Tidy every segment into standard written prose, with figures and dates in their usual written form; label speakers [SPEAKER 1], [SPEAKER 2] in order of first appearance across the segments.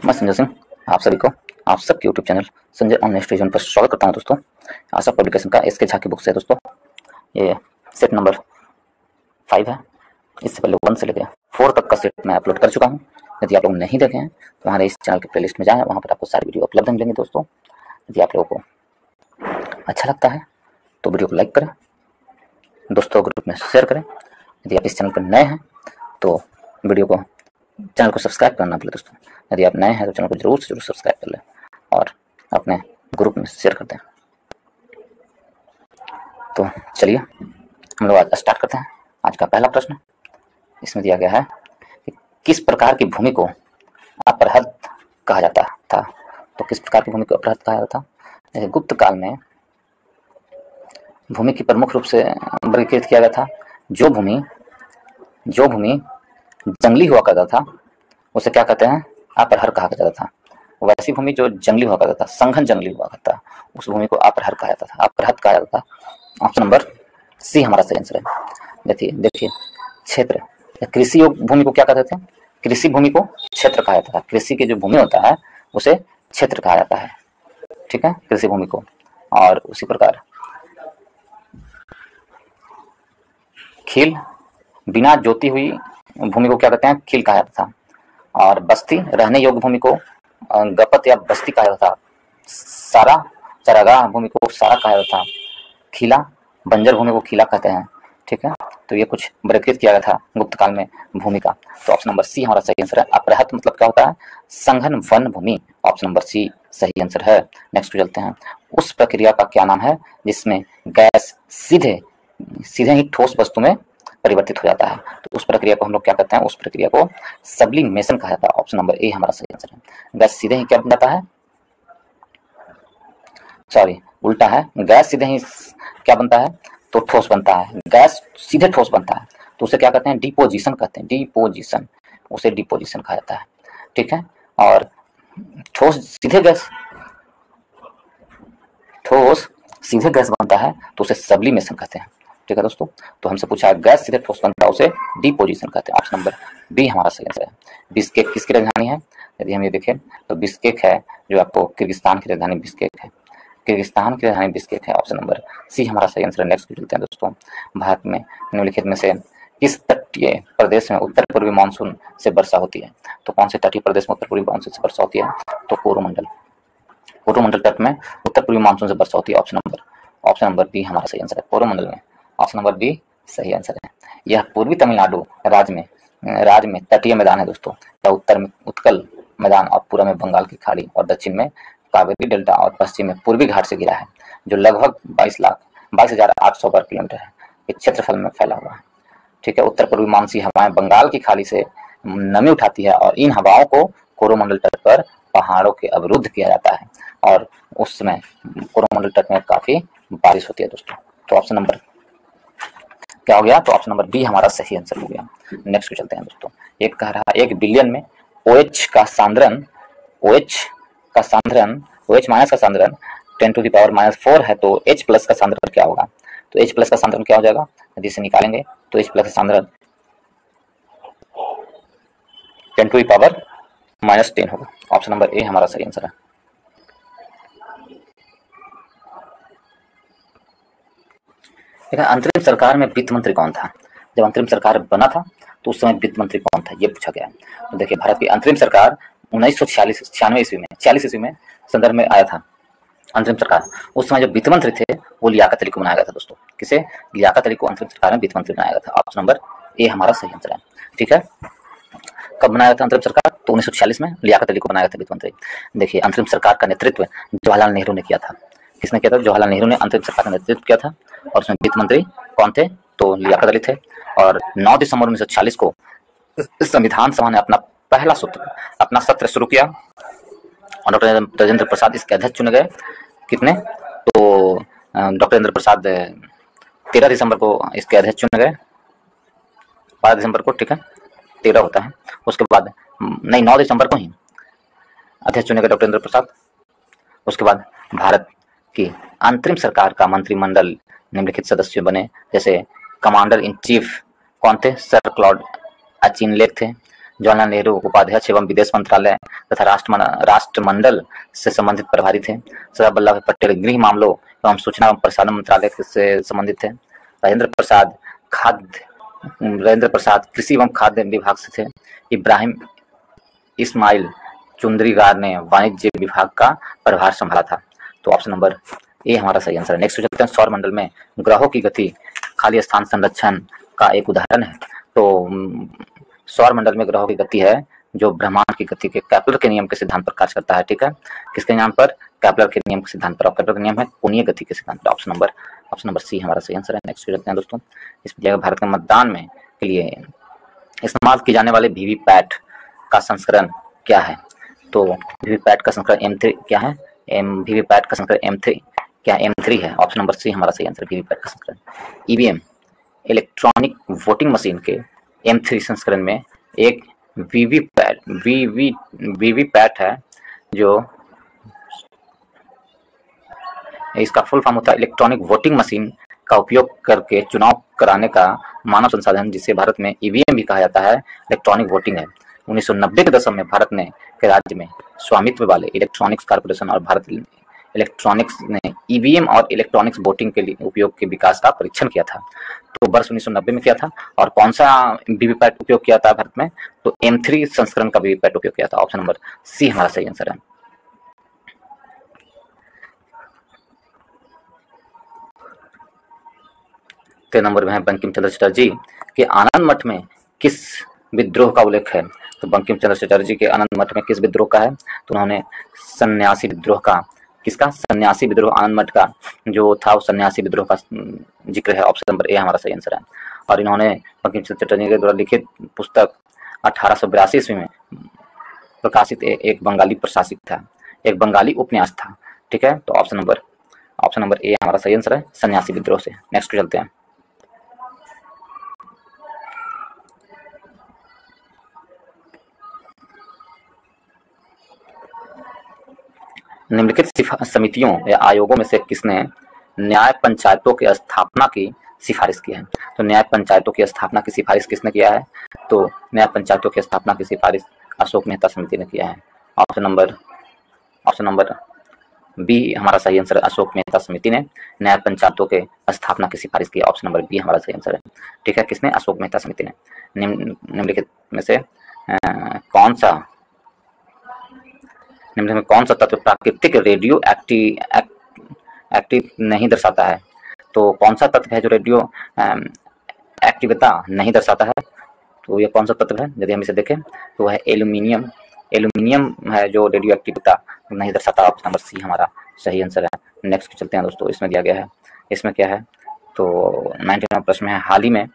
[SPEAKER 1] मैं संजय सिंह आप सभी को आप सबके YouTube channel Sanjay online studio पर स्वागत करता हूं दोस्तों। आशा पब्लिकेशन का एसके झा की बुक से दोस्तों ये सेट नंबर 5 है। इससे पहले 1 से लेकर 4 तक का सेट मैं अपलोड कर चुका हूं। यदि आप लोग नहीं देखे हैं तो हमारे इस चैनल के प्लेलिस्ट में जाएं, वहां पर आपको सारी वीडियो उपलब्ध मिलेंगे दोस्तों। यदि आप लोगों को अच्छा लगता है तो वीडियो को लाइक करें, दोस्तों ग्रुप में शेयर करें। यदि आप इस चैनल पर नए हैं तो चैनल को सब्सक्राइब करना भूलें दोस्तों। यदि आप नए हैं तो चैनल को जरूर से जरूर सब्सक्राइब कर लें और अपने ग्रुप में शेयर कर दें। तो चलिए हम लोग आज स्टार्ट करते हैं। आज का पहला प्रश्न इसमें दिया गया है कि किस प्रकार की भूमि को अपरहद कहा जाता था। तो किस प्रकार की भूमि को अपरहद कहा जाता था? जैसे गुप्त काल में भूमि की प्रमुख रूप से वर्गीकृत किया गया था। जो भूमि जंगली हुआ करता था उसे क्या कहते हैं? अपरहर कहा जाता था। वैसी भूमि जो जंगली हुआ करता था, संघन जंगली हुआ करता था, उस भूमि को अपरहर कहा जाता था, अपरहद कहा जाता था। ऑप्शन नंबर सी हमारा सही आंसर है। देखिए क्षेत्र, कृषि योग्य भूमि को क्या कहते थे? कृषि भूमि को क्षेत्र कहा जाता था। कृषि की जो भूमि होता है उसे क्षेत्र कहा जाता है, ठीक है, कृषि भूमि को। और उसी प्रकार खील, बिना जोती हुई भूमि को क्या कहते हैं? खील कहा जाता था। और बस्ती, रहने योग्य भूमि को गपत या बस्ती कहा जाता था। सारा, चरागाह भूमि को सारा कहा जाता था। खीला, बंजर भूमि को खीला कहते हैं, ठीक है। तो ये कुछ वर्गीकृत किया गया था गुप्त काल में भूमि का। तो ऑप्शन नंबर सी हमारा सही आंसर है। अपरहत मतलब क्या होता है? संघन वन भूमि। ऑप्शन नंबर सी सही आंसर है। नेक्स्ट चलते हैं। उस प्रक्रिया का क्या नाम है जिसमें गैस सीधे ही ठोस वस्तु में परिवर्तित हो जाता है? तो उस प्रक्रिया को हम लोग क्या कहते हैं? उस प्रक्रिया को सब्लिमेशन कहा जाता है। ऑप्शन नंबर ए हमारा सही आंसर है। गैस सीधे ही क्या बन जाता है? सॉरी, उल्टा है। गैस सीधे ही क्या बनता है? तो ठोस बनता है। गैस सीधे ठोस बनता है तो उसे क्या कहते हैं? डिपोजिशन कहते हैं। डिपोजिशन, उसे डिपोजिशन कहा जाता है, ठीक है। और ठोस सीधे गैस बनता है तो उसे सब्लिमेशन कहते हैं, ठीक है दोस्तों। तो हमसे पूछा है गैस सीधे ठोस बनता है उसे डिपोजिशन कहते हैं। ऑप्शन नंबर बी हमारा सही आंसर है। बिश्केक किसकी राजधानी है? यदि हम ये देखें तो बिश्केक है जो आपको किर्गिस्तान की राजधानी बिश्केक है। किर्गिस्तान की राजधानी बिश्केक है। ऑप्शन नंबर सी हमारा सही आंसर है। नेक्स्ट चलते हैं दोस्तों। भारत में निम्नलिखित में से किस तटीय प्रदेश में उत्तर पूर्वी मानसून से वर्षा होती है? तो कौन से तटीय प्रदेश में उत्तर पूर्वी मानसून से वर्षा होती है? तो कोरोमंडल तट में उत्तर पूर्वी मानसून से वर्षा होती है। ऑप्शन नंबर बी हमारा सही आंसर है। कोरोमंडल में ऑप्शन नंबर बी सही आंसर है। यह पूर्वी तमिलनाडु राज्य में तटीय मैदान है दोस्तों। यह उत्तर में उत्कल मैदान और पूर्व में बंगाल की खाड़ी और दक्षिण में कावेरी डेल्टा और पश्चिम में पूर्वी घाट से घिरा है, जो लगभग 22,800 वर्ग किलोमीटर है इस क्षेत्रफल में फैला हुआ है, ठीक है। उत्तर पूर्वी मानसूनी हवाएं बंगाल की खाड़ी से नमी उठाती है और इन हवाओं को कोरोमंडल तट पर पहाड़ों के अवरुद्ध किया जाता है और उस समय कोरोमंडल तट में काफी बारिश होती है दोस्तों। तो ऑप्शन नंबर क्या हो गया? तो ऑप्शन नंबर बी हमारा सही आंसर हो गया। नेक्स्ट को चलते हैं दोस्तों। एक कह रहा 1 बिलियन में OH का सांद्रण OH माइनस का सांद्रण 10⁻⁻4 है तो H+ का सांद्रण क्या होगा? तो H+ का सांद्रण क्या हो जाएगा? यदि इसे निकालेंगे तो H+ का सांद्रण 10⁻⁻10 होगा। ऑप्शन नंबर ए हमारा सही आंसर है। अंतरिम सरकार में वित्त मंत्री कौन था? जब अंतरिम सरकार बना था तो उस समय वित्त मंत्री कौन था, ये पूछा गया है। तो देखिए, भारत की अंतरिम सरकार 1946 ईस्वी में संदर्भ में आया था अंतरिम सरकार। उस समय जो वित्त मंत्री थे वो लियाकत अली को बनाया गया था दोस्तों। किसे? लियाकत अली को अंतरिम सरकार में वित्त मंत्री बनाया गया था। ऑप्शन नंबर ए हमारा सही आंसर है, ठीक है। कब बनाया था अंतरिम सरकार? तो 1946 में लियाकत अली को बनाया था वित्त मंत्री। देखिए, अंतरिम सरकार का नेतृत्व जवाहरलाल नेहरू ने किया था। किसने किया था? जवाहरलाल नेहरू ने अंतरिम सरकार का नेतृत्व किया था। और उसमें वित्त मंत्री कौन थे? तो लियाकत अली थे। और 9 दिसंबर 1946 को संविधान सभा ने अपना सत्र शुरू किया और डॉक्टर राजेंद्र प्रसाद इसके अध्यक्ष चुने गए। कितने? तो डॉक्टर राजेंद्र प्रसाद 13 दिसंबर को इसके अध्यक्ष चुने गए। 12 दिसंबर को, ठीक है, 13 होता है। उसके बाद नहीं, 9 दिसंबर को ही अध्यक्ष चुने गए डॉक्टर राजेंद्र प्रसाद। उसके बाद भारत की अंतरिम सरकार का मंत्रिमंडल निम्नलिखित सदस्य बने। जैसे कमांडर इन चीफ कौन थे? सर क्लॉड अचिनलेक थे। जवाहरलाल नेहरू उपाध्यक्ष एवं विदेश मंत्रालय तथा राष्ट्रमंडल से संबंधित प्रभारी थे। सरदार वल्लभ भाई पटेल गृह मामलों एवं सूचना एवं प्रसारण मंत्रालय से संबंधित थे। राजेंद्र प्रसाद कृषि एवं खाद्य विभाग से थे। इब्राहिम इस्माइल चुंदरीगार ने वाणिज्य विभाग का प्रभार संभाला था। तो ऑप्शन नंबर ए हमारा सही आंसर है। नेक्स्ट चलते हैं, सौर मंडल में ग्रहों की गति खाली स्थान संरक्षण का एक उदाहरण है। तो सौर मंडल में ग्रहों की गति है जो ब्रह्मांड की गति के केपलर के नियम के सिद्धांत पर कार्य करता है। ठीक है, किसके नाम पर? केपलर के नियम के सिद्धांत पर। केपलर का नियम है कोणीय गति के सिद्धांत पर। ऑप्शन नंबर सी हमारा सही आंसर है। नेक्स्ट चलते हैं दोस्तों, इसमें भारत के मतदान में के लिए इस्तेमाल की जाने वाले वीवीपैट का संस्करण क्या है? तो वीवीपैट का संस्करण M3 क्या है? वीवीपैट का संस्करण M3 क्या M3 है? ऑप्शन नंबर सी हमारा सही आंसर, वीवीपैट का संस्करण। ईवीएम इलेक्ट्रॉनिक वोटिंग मशीन के M3 संस्करण में एक वीवीपैट है जो इसका फुल फॉर्म होता है इलेक्ट्रॉनिक वोटिंग मशीन का उपयोग करके चुनाव कराने का मानव संसाधन, जिसे भारत में ईवीएम भी कहा जाता है, इलेक्ट्रॉनिक वोटिंग है। 1990 के दशक में भारत के राज्य में स्वामित्व वाले इलेक्ट्रॉनिक्स कॉर्पोरेशन और भारत इलेक्ट्रॉनिक्स ने ईवीएम और इलेक्ट्रॉनिक्स वोटिंग के लिए उपयोग के विकास का परीक्षण किया था। तो वर्ष 1990 में किया था। और कौन सा वीवीपैट उपयोग किया था भारत में? तो M3 संस्करण का वीवीपैट उपयोग किया था। ऑप्शन नंबर सी हमारा सही आंसर है। नंबर में है बंकिम चंद्र चटर्जी के आनंद मठ में किस विद्रोह का उल्लेख है? तो बंकिम चंद्र चटर्जी के आनंद मठ में किस विद्रोह का है? तो उन्होंने सन्यासी विद्रोह का, किसका? सन्यासी विद्रोह। आनंद मठ का जो था वो सन्यासी विद्रोह का जिक्र है। ऑप्शन नंबर ए हमारा सही आंसर है। और इन्होंने बंकिम चंद्र चटर्जी के द्वारा लिखित पुस्तक 1882 ईस्वी में प्रकाशित एक बंगाली प्रशासित था, एक बंगाली उपन्यास था। ठीक है, तो ऑप्शन नंबर ए हमारा सही आंसर है, सन्यासी विद्रोह से। नेक्स्ट चलते हैं, निम्नलिखित समितियों या आयोगों में से किसने न्याय पंचायतों की स्थापना की सिफारिश की है? तो न्याय पंचायतों की स्थापना की सिफारिश किसने किया है? तो न्याय पंचायतों की स्थापना की सिफारिश अशोक मेहता समिति ने किया है। ऑप्शन नंबर बी हमारा सही आंसर है। अशोक मेहता समिति ने न्याय पंचायतों के स्थापना की सिफारिश की। ऑप्शन नंबर बी हमारा सही आंसर है। ठीक है, किसने? अशोक मेहता समिति ने। निम्नलिखित में से कौन सा तत्व प्राकृतिक रेडियो एक्टिव नहीं दर्शाता है? तो कौन सा तत्व है जो रेडियो एक्टिविता नहीं दर्शाता है? तो ये कौन सा तत्व है? यदि हम इसे देखें तो वह है एल्यूमिनियम है जो रेडियो एक्टिविता नहीं दर्शाता। ऑप्शन नंबर सी हमारा सही आंसर है। नेक्स्ट चलते हैं दोस्तों, इसमें दिया गया है, इसमें क्या है? तो 99 प्रश्न है, हाल ही में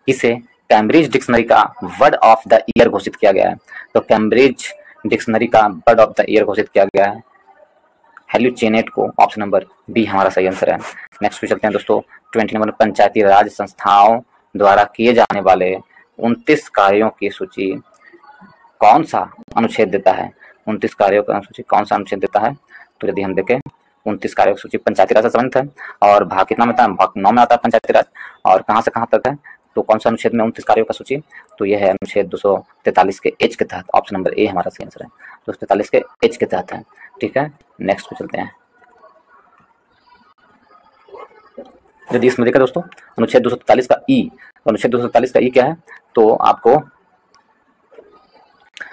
[SPEAKER 1] इसे कैम्ब्रिज डिक्शनरी का वर्ड ऑफ द ईयर घोषित किया गया है। तो कैम्ब्रिज डिक्शनरी का वर्ड ऑफ द ईयर घोषित किया गया है हेलुचिनेट को। ऑप्शन नंबर बी हमारा सही आंसर है। नेक्स्ट पे चलते हैं दोस्तों, 20 नंबर, पंचायती राज संस्थाओं द्वारा किए जाने वाले 29 कार्यों की सूची कौन सा अनुच्छेद देता है? 29 कार्यों की सूची कौन सा अनुच्छेद देता है? तो यदि हम देखें 29 कार्यों की सूची पंचायती राज से संबंधित है और भाग कितना में आता है? भाग 9 में आता है पंचायती राज। और कहाँ से कहाँ तक है? तो कौन सा अनुच्छेद में 29 कार्यों का सूची? तो यह है अनुच्छेद 243 के एच के तहत। ऑप्शन नंबर ए हमारा सही आंसर है, 243 के एच के तहत है। ठीक है, नेक्स्ट पे चलते हैं। यदि इसमें देखा दोस्तों अनुच्छेद 243 का ई, अनुच्छेद 243 का ई क्या है? तो आपको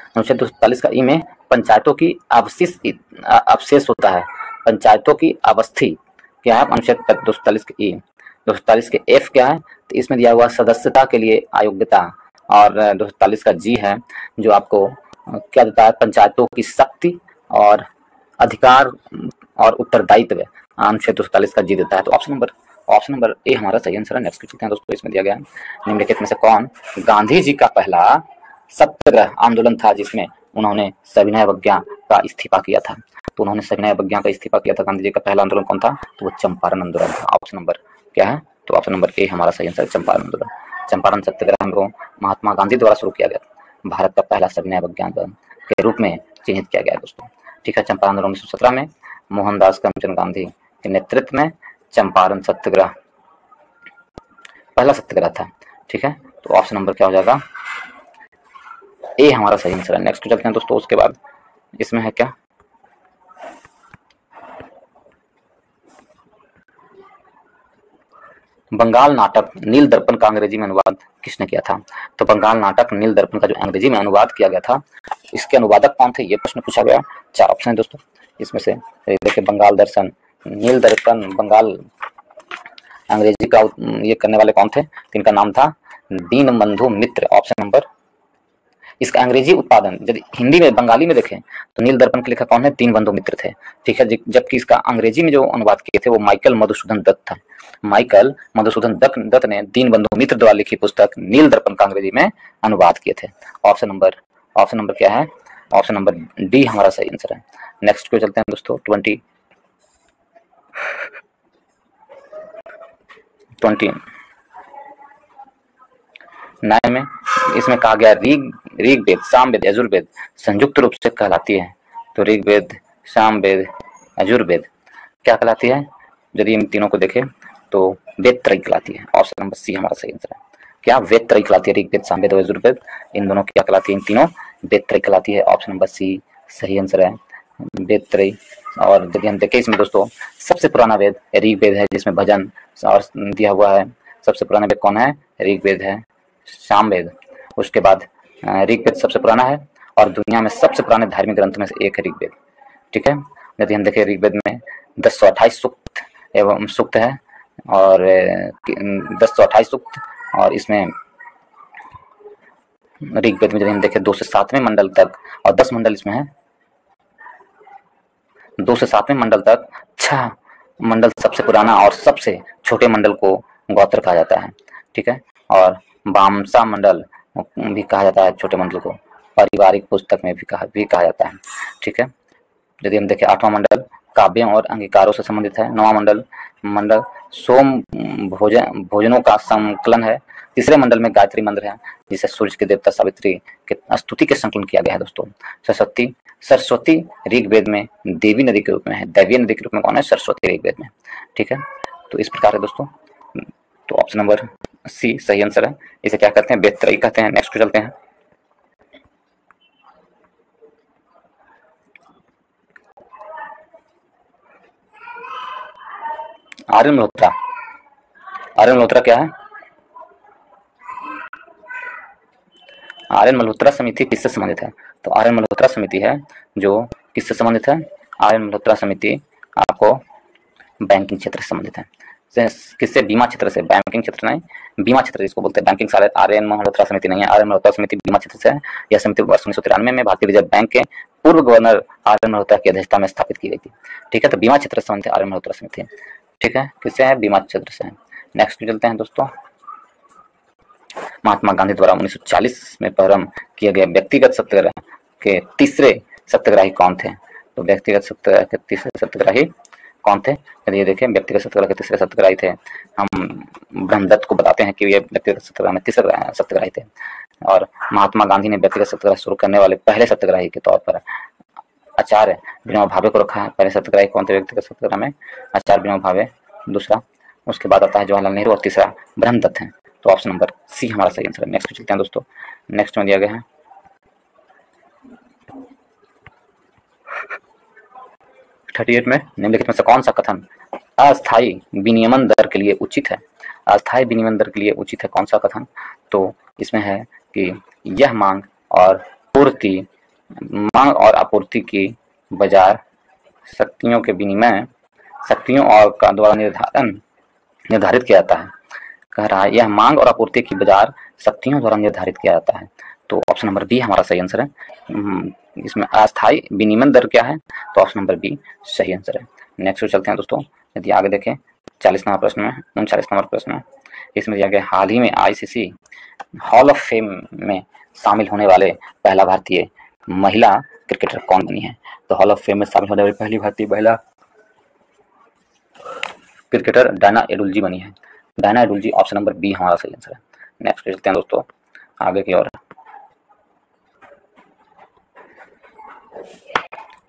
[SPEAKER 1] अनुच्छेद 243 का ई में पंचायतों की अवशेष होता है, पंचायतों की अवस्थी क्या है? अनुच्छेद 243 के ई। 243 के एफ क्या है? तो इसमें दिया हुआ सदस्यता के लिए अयोग्यता। और 243 का जी है जो आपको क्या देता है? पंचायतों की शक्ति और अधिकार और उत्तरदायित्व अनुच्छेद 243 का जी देता है। तो ऑप्शन नंबर ए हमारा सही आंसर है। नेक्स्ट चलते हैं दोस्तों, इसमें दिया गया है निम्नलिखित में से कौन गांधी जी का पहला सत्याग्रह आंदोलन था जिसमें उन्होंने सविनय अवज्ञा का इस्तीफा किया था? तो उन्होंने सविनय अवज्ञा का इस्तीफा किया था। गांधी जी का पहला आंदोलन कौन था? तो वो चंपारण आंदोलन था। ऑप्शन नंबर क्या है? तो ऑप्शन नंबर ए हमारा सही आंसर है, चंपारण आंदोलन। चंपारण सत्याग्रह को महात्मा गांधी द्वारा शुरू किया गया, भारत का पहला सविनय अवज्ञा आंदोलन के रूप में चिन्हित किया गया है दोस्तों। ठीक है, चंपारण आंदोलन 1917 में मोहनदास करमचंद गांधी के नेतृत्व में चंपारण सत्याग्रह पहला सत्याग्रह था। ठीक है, तो ऑप्शन नंबर क्या हो जाएगा? ए हमारा सही आंसर है। नेक्स्ट चलते हैं दोस्तों। उसके बाद इसमें है क्या, बंगाल नाटक नील दर्पण का अंग्रेजी में अनुवाद किसने किया था? तो बंगाल नाटक नील दर्पण का जो अंग्रेजी में अनुवाद किया गया था, इसके अनुवादक कौन थे, ये प्रश्न पूछा गया। 4 ऑप्शन है दोस्तों इसमें से। देखिए, बंगाल दर्शन, नील दर्पण, बंगाल अंग्रेजी का ये करने वाले कौन थे? इनका नाम था दीनबंधु मित्र। ऑप्शन नंबर, इसका अंग्रेजी उत्पादन यदि हिंदी में बंगाली में देखें तो नील दर्पण के लेखक कौन है? दीनबंधु मित्र थे। ठीक है, जबकि इसका अंग्रेजी में जो अनुवाद किए थे वो माइकल मधुसूदन दत्त था। माइकल मधुसूदन दत्त ने दीनबंधु मित्र द्वारा लिखी पुस्तक नील दर्पण का अंग्रेजी में अनुवाद किए थे। ऑप्शन नंबर क्या है? ऑप्शन नंबर डी हमारा सही आंसर है। नेक्स्ट को चलते हैं दोस्तों। 29 में इसमें कहा गया ऋग्वेद, सामवेद, यजुर्वेद संयुक्त रूप से कहलाती है। तो ऋग्वेद, सामवेद, यजुर्वेद क्या कहलाती है? यदि इन तीनों को देखें तो वेद त्रयी कहलाती है। ऑप्शन नंबर सी हमारा सही आंसर है। क्या वेद त्रयी कहलाती है? ऋग्वेद, सामवेद और यजुर्वेद, इन दोनों क्या कहलाती है? इन तीनों वेद त्रयी कहलाती है। ऑप्शन नंबर सी सही आंसर है, वेद त्रयी। और यदि हम देखें इसमें दोस्तों, सबसे पुराना वेद ऋग्वेद है जिसमें भजन और दिया हुआ है। सबसे पुराना वेद कौन है? ऋग्वेद है। सामवेद, उसके बाद ऋग्वेद सबसे पुराना है और दुनिया में सबसे पुराने धार्मिक ग्रंथों में से एक है ऋग्वेद। ठीक है, यदि हम देखें ऋग्वेद में 1028 सूक्त एवं सूक्त है और 1028 सूक्त, और इसमें ऋग्वेद में यदि हम देखें 2 से 7वें मंडल तक और 10 मंडल इसमें है। 2 से 7वें मंडल तक 6 मंडल सबसे पुराना और सबसे छोटे मंडल को गोत्र कहा जाता है। ठीक है, और बामसा मंडल भी कहा जाता है छोटे मंडल को, पारिवारिक पुस्तक में भी कहा जाता है। ठीक है, यदि हम देखें 8वां मंडल काव्यों और अंगीकारों से संबंधित है। 9वां मंडल सोम भोजनों का संकलन है। तीसरे मंडल में गायत्री मंत्र है जिसे सूर्य के देवता सावित्री के स्तुति के संकलन किया गया है। दोस्तों सरस्वती ऋग्वेद में देवी नदी के रूप में है। दैवीय नदी के रूप में कौन है? सरस्वती ऋग्वेद में। ठीक है, तो इस प्रकार है दोस्तों। तो ऑप्शन नंबर सी सही आंसर है। इसे क्या कहते हैं? वेद त्रयी कहते हैं। नेक्स्ट चलते हैं। आर्यन मल्होत्रा क्या है? आर्यन मल्होत्रा समिति किससे संबंधित है? तो आर्यन मल्होत्रा समिति है जो किससे संबंधित है? आर्यन मल्होत्रा समिति आपको बैंकिंग क्षेत्र से संबंधित है। किससे? बीमा क्षेत्र से। बैंकिंग क्षेत्र नहीं, बीमा क्षेत्र जिसको बोलते हैं। बैंकिंग सारे आर्यन मल्होत्रा समिति नहीं है। आर्यन मल्होत्रा समिति बीमा क्षेत्र से है। यह समिति वर्ष 1993 में भारतीय रिजर्व बैंक के पूर्व गवर्नर आर्यन मल्होत्रा की अध्यक्षता में स्थापित की गई थी। ठीक है, तो बीमा क्षेत्र से संबंधित आर्यन मल्होत्रा समिति। ठीक है, किससे है? बीमा क्षेत्र से है। नेक्स्ट चलते हैं दोस्तों। महात्मा गांधी द्वारा 1940 में प्रारंभ किए गए व्यक्तिगत सत्याग्रह के तीसरे सत्याग्रही कौन थे? तो व्यक्तिगत सत्याग्रह के तीसरे सत्याग्रही कौन थे? यदि ये देखें, व्यक्तिगत सत्याग्रह के तीसरे सत्याग्रही थे, हम ब्रह्मदत्त को बताते हैं कि ये व्यक्तिगत सत्याग्रह में तीसरे सत्याग्रही थे। और महात्मा गांधी ने व्यक्तिगत सत्याग्रह शुरू करने वाले पहले सत्याग्रही के तौर पर आचार्य विनोबा भावे को रखा है। पहले सत्याग्रही कौन थे व्यक्तिगत सत्याग्रह में? आचार्य विनोबा भावे, दूसरा उसके बाद आता है जवाहरलाल नेहरू और तीसरा ब्रह्मदत्त है। तो ऑप्शन नंबर सी हमारा सही आंसर है। नेक्स्ट चलते हैं दोस्तों। नेक्स्ट में दिया गया है 38 में निम्नलिखित में से कौन सा कथन अस्थायी विनियमन दर के लिए उचित है? अस्थायी विनियमन दर के लिए उचित है कौन सा कथन? तो इसमें है कि यह मांग और आपूर्ति की बाजार शक्तियों के विनिमय शक्तियों और का द्वारा निर्धारित किया जाता है। कह रहा है यह मांग और आपूर्ति की बाजार शक्तियों द्वारा निर्धारित किया जाता है। तो ऑप्शन नंबर बी हमारा सही आंसर है। इसमें अस्थायी विनिमय दर क्या है? तो ऑप्शन नंबर बी सही आंसर है। नेक्स्ट चलते हैं दोस्तों। यदि आगे देखें 40 नंबर प्रश्न में, 39 नंबर प्रश्न में इसमें दिया गया हाल ही में आईसीसी हॉल ऑफ फेम में शामिल होने वाले पहला भारतीय महिला क्रिकेटर कौन बनी है? तो हॉल ऑफ फेम में शामिल होने वाली पहली भारतीय महिला क्रिकेटर डायना एडुल्जी बनी है। Diana Edulji, option number B हमारा सही आंसर है। नेक्स्ट चलते हैं दोस्तों आगे की ओर।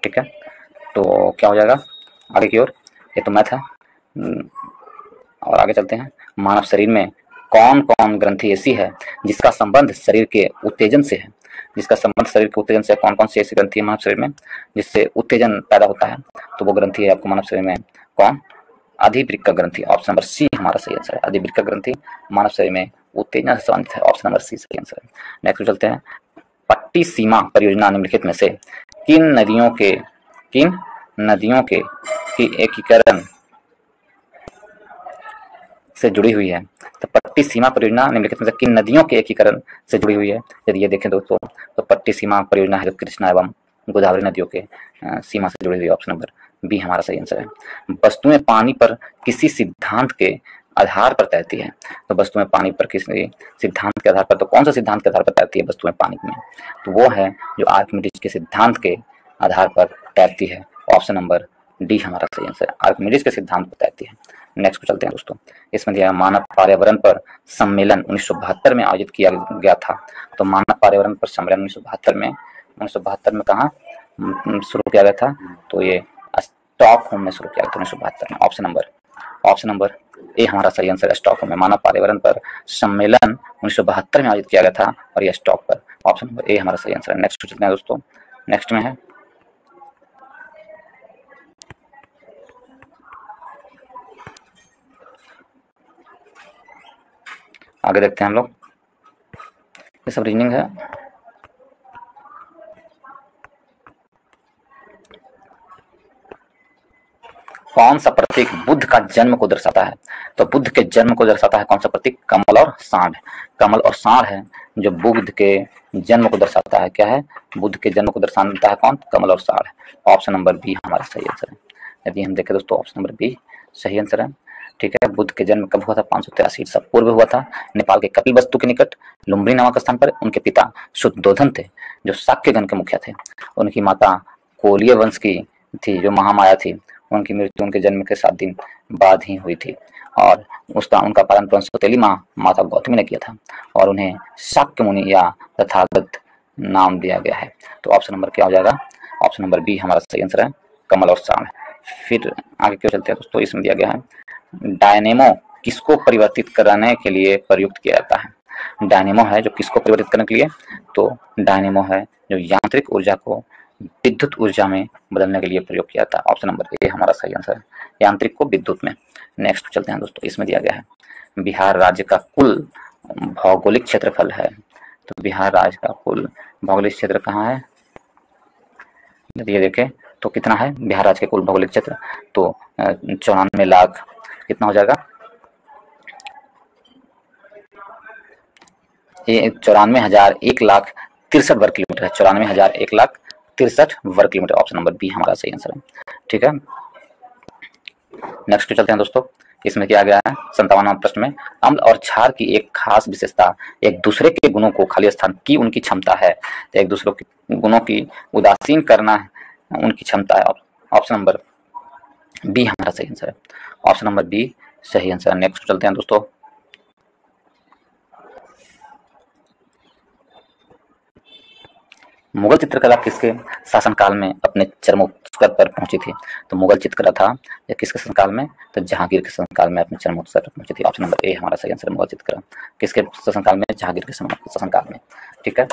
[SPEAKER 1] ठीक है, तो क्या हो जाएगा आगे की ओर? ये तो मैथ है। और आगे चलते हैं। मानव शरीर में कौन कौन ग्रंथि ऐसी है जिसका संबंध शरीर के उत्तेजन से है? जिसका संबंध शरीर के उत्तेजन से। कौन कौन सी ऐसी ग्रंथि है मानव शरीर में जिससे उत्तेजन पैदा होता है? तो वो ग्रंथि है आपको मानव शरीर में कौन? अधिवृक्क ग्रंथि। ऑप्शन नंबर सी हमारा सही आंसर है। अधिवृक्क ग्रंथि मानव शरीर में उत्तेजना से संबंधित है। ऑप्शन नंबर सी सही आंसर है। नेक्स्ट चलते हैं, पट्टिसीमा परियोजना निम्नलिखित में से किन नदियों के की एकीकरण से जुड़ी हुई है? तो पट्टिसीमा परियोजना निम्नलिखित में से किन नदियों के एकीकरण से जुड़ी हुई है? यदि ये देखें दोस्तों तो पट्टिसीमा परियोजना है जो कृष्णा एवं गोदावरी नदियों के सीमा से जुड़ी हुई है। ऑप्शन नंबर बी हमारा सही आंसर है। वस्तुएं पानी पर किसी सिद्धांत के आधार पर तैरती है। तो वस्तुएं पानी पर किसी सिद्धांत के आधार पर, तो कौन सा सिद्धांत के आधार पर तैरती है वस्तुएं पानी में? तो वो है जो आर्किमिडीज के सिद्धांत के आधार पर तैरती है। ऑप्शन नंबर डी हमारा सही आंसर है। आर्किमिडीज के सिद्धांत पर तैरती है। नेक्स्ट चलते हैं दोस्तों, इसमें दिया मानव पर्यावरण पर सम्मेलन 1972 में आयोजित किया गया था। तो मानव पर्यावरण पर सम्मेलन 1972 में कहाँ शुरू किया गया था? तो ये स्टॉकहोम में शुरू किया गया था 1972 में। ऑप्शन नंबर ए हमारा सही आंसर है। स्टॉकहोम में मानव पर्यावरण पर सम्मेलन 1972 में आयोजित किया गया था और यह स्टॉक पर। ऑप्शन नंबर ए हमारा सही आंसर है। नेक्स्ट चलते हैं दोस्तों, नेक्स्ट में है आगे देखते हैं हम लोग, ये सब रीजनिंग है। कौन सा प्रतीक बुद्ध का जन्म को दर्शाता है? तो बुद्ध के जन्म को दर्शाता है कौन सा प्रतीक? कमल और सांड। कमल और सांड है जो बुद्ध के जन्म को दर्शाता है। क्या है? बुद्ध के जन्म को दर्शाता है कौन? कमल और सांड। ऑप्शन नंबर बी हमारा सही आंसर है। यदि हम देखें दोस्तों ऑप्शन नंबर बी सही आंसर है। ठीक है, बुद्ध के जन्म कब हुआ था? 583 ईसा पूर्व हुआ था, नेपाल के कपिलवस्तु के निकट लुम्बिनी नामक स्थान पर। उनके पिता शुद्धोधन थे जो शाक्यगण के मुखिया थे। उनकी माता कोलिय वंश की थी जो महामाया थी। उनकी मृत्यु उनके जन्म के 7 दिन बाद ही हुई थी और उनका पालन पुरुष सौतेली माता गौतमी ने किया था और उन्हें शाक्य मुनि या तथागत नाम दिया गया है। तो ऑप्शन नंबर क्या हो जाएगा? ऑप्शन नंबर बी हमारा सही आंसर है, कमल और सांड। फिर आगे क्यों चलते हैं दोस्तों, इसमें दिया गया है डायनेमो किसको परिवर्तित कराने के लिए प्रयुक्त किया जाता है? डायनेमो है जो किसको परिवर्तित करने के लिए? तो डायनेमो है जो यांत्रिक ऊर्जा को विद्युत ऊर्जा में बदलने के लिए प्रयोग किया था। ऑप्शन नंबर ए हमारा सही आंसर है, यांत्रिक को विद्युत में। नेक्स्ट चलते हैं दोस्तों, इसमें दिया गया है बिहार राज्य का कुल भौगोलिक क्षेत्रफल है। तो बिहार राज्य का कुल भौगोलिक क्षेत्र कहाँ है? यदि ये देखें तो कितना है बिहार राज्य के कुल भौगोलिक क्षेत्र? तो 94 लाख कितना हो जाएगा? 94,001,63 वर्ग किलोमीटर है। 94,001,63 वर्ग किलोमीटर। ऑप्शन नंबर बी हमारा सही आंसर है। ठीक है, नेक्स्ट चलते हैं दोस्तों, इसमें किया गया है 57वां प्रश्न में अम्ल और क्षार की एक खास विशेषता एक दूसरे के गुणों को खाली स्थान की उनकी क्षमता है। तो एक दूसरे के गुणों की उदासीन करना उनकी क्षमता है। ऑप्शन नंबर बी हमारा सही आंसर है। ऑप्शन नंबर बी सही आंसर है। नेक्स्ट चलते हैं दोस्तों, मुगल चित्रकला किसके शासनकाल में अपने चरमोत्कर्ष पर पहुंची थी? तो मुगल चित्रकला था या किसके शासनकाल में? तो जहांगीर के शासनकाल में अपने चरमोत्कर्ष पर पहुंची थी। ऑप्शन नंबर ए हमारा सही आंसर है। मुगल चित्रकला किसके शासनकाल में? जहांगीर के शासनकाल में। ठीक है,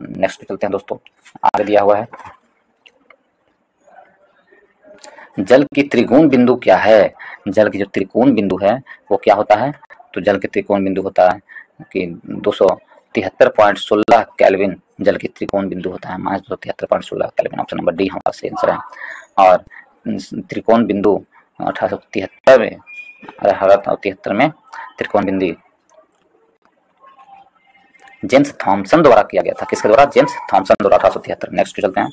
[SPEAKER 1] नेक्स्ट चलते हैं दोस्तों, आगे दिया हुआ है जल की त्रिकोण बिंदु क्या है? जल की जो त्रिकोण बिंदु है वो क्या होता है? तो जल के त्रिकोण बिंदु होता है कि 273.16 केल्विन जल की त्रिकोण बिंदु होता है, -273.16 केल्विन। ऑप्शन नंबर डी हमारा सही आंसर है। और त्रिकोण बिंदु 1873 में त्रिकोण बिंदु जेम्स थॉमसन द्वारा किया गया था। किसके द्वारा? जेम्स थॉमसन द्वारा 1873। नेक्स्ट चलते हैं,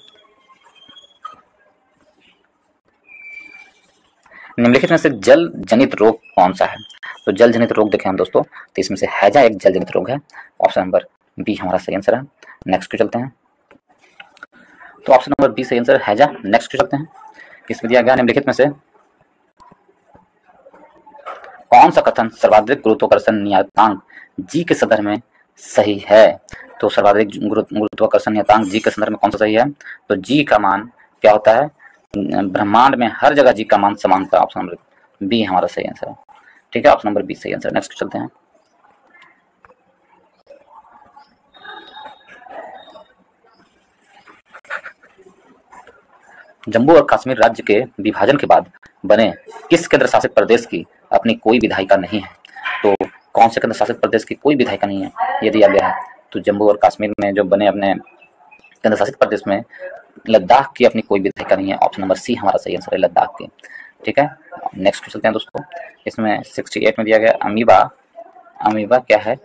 [SPEAKER 1] निम्नलिखित में से जल जनित रोग कौन सा है? तो जल जनित रोग देखें हम दोस्तों तो इसमें से हैजा एक जल जनित रोग है। ऑप्शन नंबर बी हमारा सही आंसर है। नेक्स्ट चलते हैं, तो ऑप्शन नंबर बी सही आंसर हैजा। नेक्स्ट चलते हैं, इसमें दिया गया निम्नलिखित में से कौन सा कथन सर्वाधिक गुरुत्वाकर्षण नियतांक जी के संदर्भ में सही है? तो सर्वाधिक गुरुत्वाकर्षण नियतांक जी के संदर्भ में कौन सा सही है? तो जी का मान क्या होता है? ब्रह्मांड में हर जगह जी का मान समान होता है। ऑप्शन नंबर बी हमारा सही आंसर है। ठीक है, ऑप्शन नंबर बी सही आंसर। नेक्स्ट चलते हैं, जम्मू और कश्मीर राज्य के विभाजन के बाद बने किस केंद्र शासित प्रदेश की अपनी कोई विधायिका नहीं है? तो कौन से केंद्र शासित प्रदेश की कोई विधायिका नहीं है, ये दिया गया है। तो जम्मू और कश्मीर में जो बने अपने केंद्र शासित प्रदेश में लद्दाख की अपनी कोई विधायिका नहीं है। ऑप्शन नंबर सी हमारा सही आंसर है, लद्दाख की। ठीक है, नेक्स्ट चलते हैं दोस्तों। इसमें 68 में दिया गया अमीबा। अमीबा क्या है?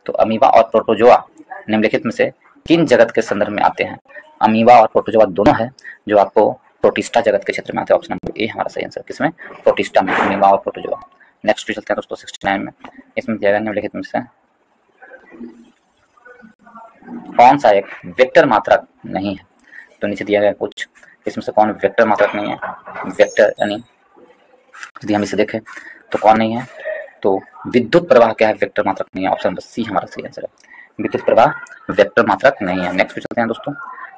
[SPEAKER 1] तो अमीबा और प्रोटोजोआ निम्नलिखित में से किन जगत के संदर्भ में आते हैं? अमीबा और प्रोटोजोआ दोनों है जो आपको प्रोटिस्टा जगत के क्षेत्र में आते हैं। ऑप्शन नंबर ए हमारा सही आंसर, किसमें? प्रोटिस्टा में, अमीबा और प्रोटोजोआ। नेक्स्ट चलते हैं दोस्तों 69 में। इसमें दिया गया निम्नलिखित में से कौन सा एक वेक्टर मात्रक नहीं है? तो नीचे दिया गया कुछ, इसमें से कौन वेक्टर मात्रक नहीं है? वेक्टर यानी यदि हम इसे देखें तो कौन नहीं है? तो विद्युत प्रवाह क्या है? वेक्टर मात्रक नहीं है। ऑप्शन नंबर सी हमारा सही आंसर है, विद्युत प्रवाह वेक्टर मात्रक नहीं है। नेक्स्ट चलते हैं दोस्तों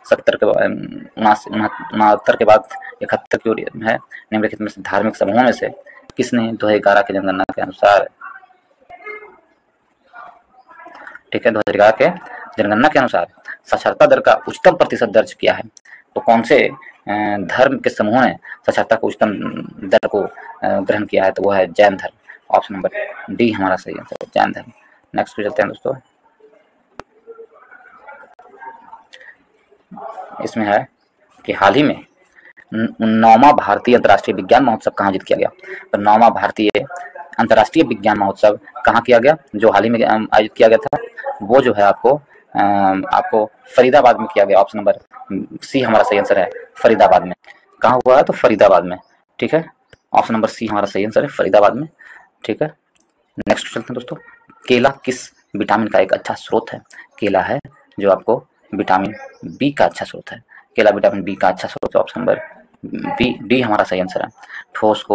[SPEAKER 1] 70 के 69 के बाद 71 की ओर है। निम्नलिखित में से धार्मिक समूहों में से किसने 2011 की जनगणना के अनुसार, ठीक है, 2011 के जनगणना के अनुसार साक्षरता दर का उच्चतम प्रतिशत दर्ज किया है? तो कौन से धर्म के समूह ने साक्षरता को उच्चतम दर को ग्रहण किया है? तो वो है जैन धर्म। ऑप्शन नंबर डी हमारा सही आंसर है, जैन धर्म। नेक्स्ट पे चलते हैं दोस्तों। इसमें है कि हाल ही में 9वां भारतीय अंतर्राष्ट्रीय विज्ञान महोत्सव कहाँ आयोजित किया गया? तो 9वां भारतीय अंतर्राष्ट्रीय विज्ञान महोत्सव कहाँ किया गया? जो हाल ही में आयोजित किया गया था वो जो है आपको फरीदाबाद में किया गया। ऑप्शन नंबर सी हमारा सही आंसर है, फरीदाबाद में। कहाँ हुआ है? तो फरीदाबाद में। ठीक है, ऑप्शन नंबर सी हमारा सही आंसर है, फरीदाबाद में। ठीक है, नेक्स्ट चलते हैं दोस्तों। केला किस विटामिन का एक अच्छा स्रोत है? केला है जो आपको विटामिन बी का अच्छा स्रोत है। केला विटामिन बी का अच्छा स्रोत है। ऑप्शन नंबर बी डी हमारा सही आंसर है। ठोस